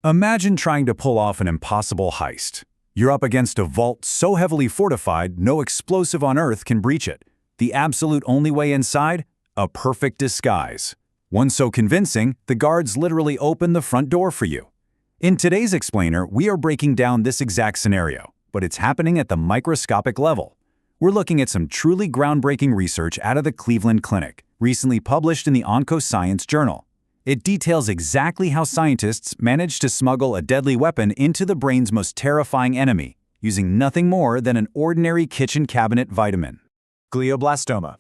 Imagine trying to pull off an impossible heist. You're up against a vault so heavily fortified, no explosive on Earth can breach it. The absolute only way inside? A perfect disguise. One so convincing, the guards literally open the front door for you. In today's Explainer, we are breaking down this exact scenario, but it's happening at the microscopic level. We're looking at some truly groundbreaking research out of the Cleveland Clinic, recently published in the Oncoscience Journal. It details exactly how scientists managed to smuggle a deadly weapon into the brain's most terrifying enemy, using nothing more than an ordinary kitchen cabinet vitamin. Glioblastoma.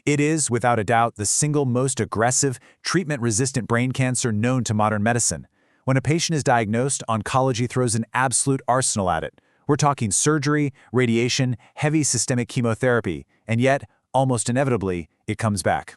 It is, without a doubt, the single most aggressive, treatment-resistant brain cancer known to modern medicine. When a patient is diagnosed, oncology throws an absolute arsenal at it. We're talking surgery, radiation, heavy systemic chemotherapy, and yet, almost inevitably, it comes back.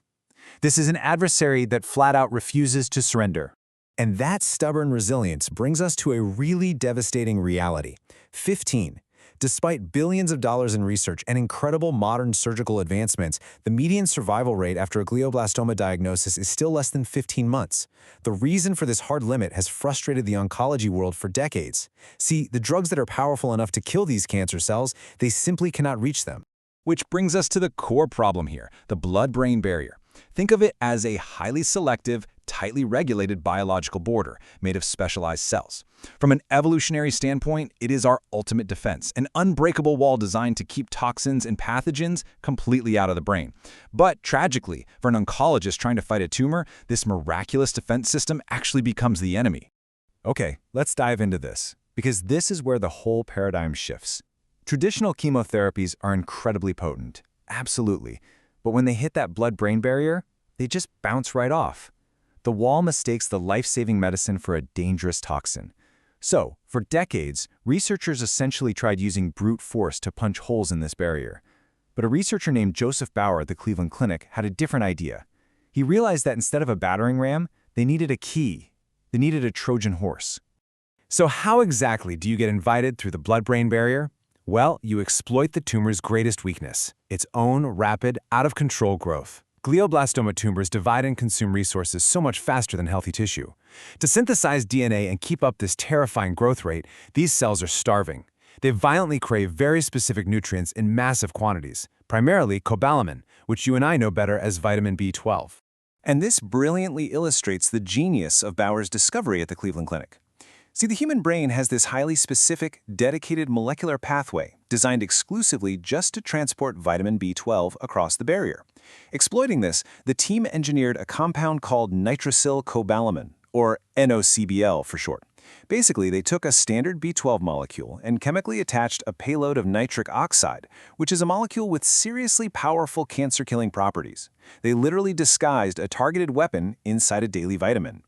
This is an adversary that flat-out refuses to surrender. And that stubborn resilience brings us to a really devastating reality. 15. Despite billions of dollars in research and incredible modern surgical advancements, the median survival rate after a glioblastoma diagnosis is still less than 15 months. The reason for this hard limit has frustrated the oncology world for decades. See, the drugs that are powerful enough to kill these cancer cells, they simply cannot reach them. Which brings us to the core problem here, the blood-brain barrier. Think of it as a highly selective, tightly regulated biological border made of specialized cells. From an evolutionary standpoint, it is our ultimate defense, an unbreakable wall designed to keep toxins and pathogens completely out of the brain. But tragically, for an oncologist trying to fight a tumor, this miraculous defense system actually becomes the enemy. Okay, let's dive into this, because this is where the whole paradigm shifts. Traditional chemotherapies are incredibly potent, absolutely. But when they hit that blood-brain barrier, they just bounce right off. The wall mistakes the life-saving medicine for a dangerous toxin. So, for decades, researchers essentially tried using brute force to punch holes in this barrier. But a researcher named Joseph Bauer at the Cleveland Clinic had a different idea. He realized that instead of a battering ram, they needed a key. They needed a Trojan horse. So how exactly do you get invited through the blood-brain barrier? Well, you exploit the tumor's greatest weakness, its own rapid, out-of-control growth. Glioblastoma tumors divide and consume resources so much faster than healthy tissue. To synthesize DNA and keep up this terrifying growth rate, these cells are starving. They violently crave very specific nutrients in massive quantities, primarily cobalamin, which you and I know better as vitamin B12. And this brilliantly illustrates the genius of Bauer's discovery at the Cleveland Clinic. See, the human brain has this highly specific, dedicated molecular pathway designed exclusively just to transport vitamin B12 across the barrier. Exploiting this, the team engineered a compound called nitrosylcobalamin, or NOCBL for short. Basically, they took a standard B12 molecule and chemically attached a payload of nitric oxide, which is a molecule with seriously powerful cancer-killing properties. They literally disguised a targeted weapon inside a daily vitamin.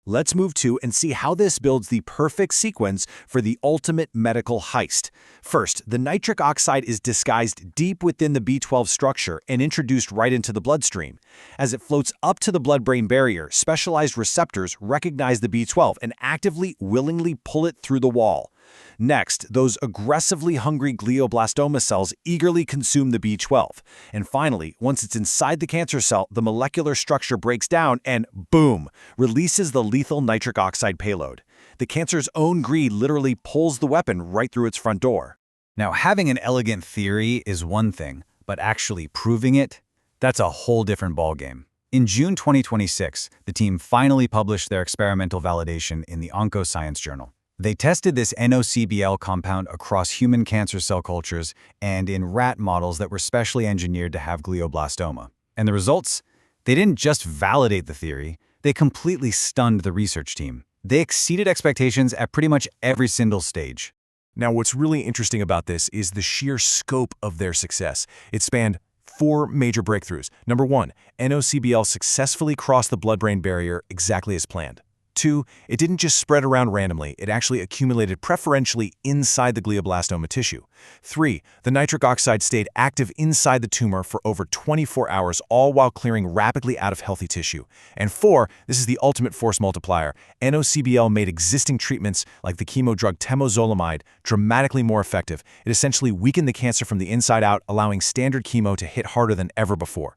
Let's move to and see how this builds the perfect sequence for the ultimate medical heist. First, the nitric oxide is disguised deep within the B12 structure and introduced right into the bloodstream. As it floats up to the blood-brain barrier, specialized receptors recognize the B12 and actively, willingly pull it through the wall. Next, those aggressively hungry glioblastoma cells eagerly consume the B12. And finally, once it's inside the cancer cell, the molecular structure breaks down and, boom, releases the lethal nitric oxide payload. The cancer's own greed literally pulls the weapon right through its front door. Now, having an elegant theory is one thing, but actually proving it, that's a whole different ballgame. In June 2026, the team finally published their experimental validation in the Oncoscience Journal. They tested this NOCBL compound across human cancer cell cultures and in rat models that were specially engineered to have glioblastoma. And the results? They didn't just validate the theory, they completely stunned the research team. They exceeded expectations at pretty much every single stage. Now, what's really interesting about this is the sheer scope of their success. It spanned 4 major breakthroughs. Number 1, NOCBL successfully crossed the blood-brain barrier exactly as planned. 2, it didn't just spread around randomly, it actually accumulated preferentially inside the glioblastoma tissue. 3, the nitric oxide stayed active inside the tumor for over 24 hours, all while clearing rapidly out of healthy tissue. And 4, this is the ultimate force multiplier. NOCBL made existing treatments like the chemo drug temozolomide dramatically more effective. It essentially weakened the cancer from the inside out, allowing standard chemo to hit harder than ever before.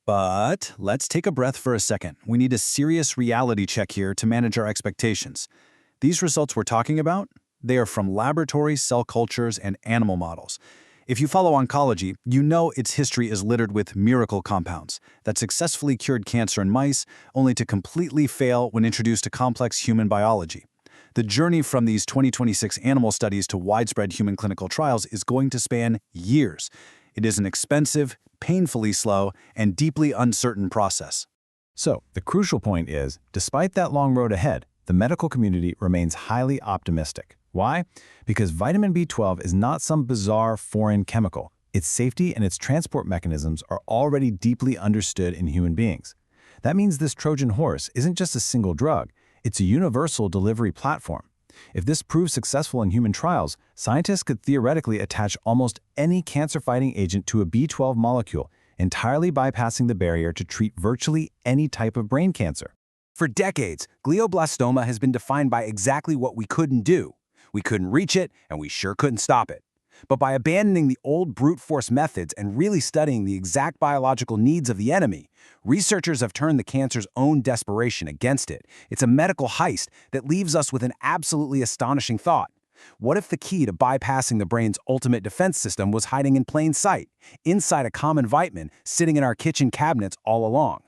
But let's take a breath for a second. We need a serious reality check here to manage our expectations. These results we're talking about, they are from laboratory cell cultures and animal models. If you follow oncology, you know its history is littered with miracle compounds that successfully cured cancer in mice, only to completely fail when introduced to complex human biology. The journey from these 2026 animal studies to widespread human clinical trials is going to span years. It is an expensive, painfully slow, and deeply uncertain process. So, the crucial point is, despite that long road ahead, the medical community remains highly optimistic. Why? Because vitamin B12 is not some bizarre foreign chemical. Its safety and its transport mechanisms are already deeply understood in human beings. That means this Trojan horse isn't just a single drug, it's a universal delivery platform. If this proves successful in human trials, scientists could theoretically attach almost any cancer-fighting agent to a B12 molecule, entirely bypassing the barrier to treat virtually any type of brain cancer. For decades, glioblastoma has been defined by exactly what we couldn't do. We couldn't reach it, and we sure couldn't stop it. But by abandoning the old brute force methods and really studying the exact biological needs of the enemy, researchers have turned the cancer's own desperation against it. It's a medical heist that leaves us with an absolutely astonishing thought. What if the key to bypassing the brain's ultimate defense system was hiding in plain sight, inside a common vitamin sitting in our kitchen cabinets all along?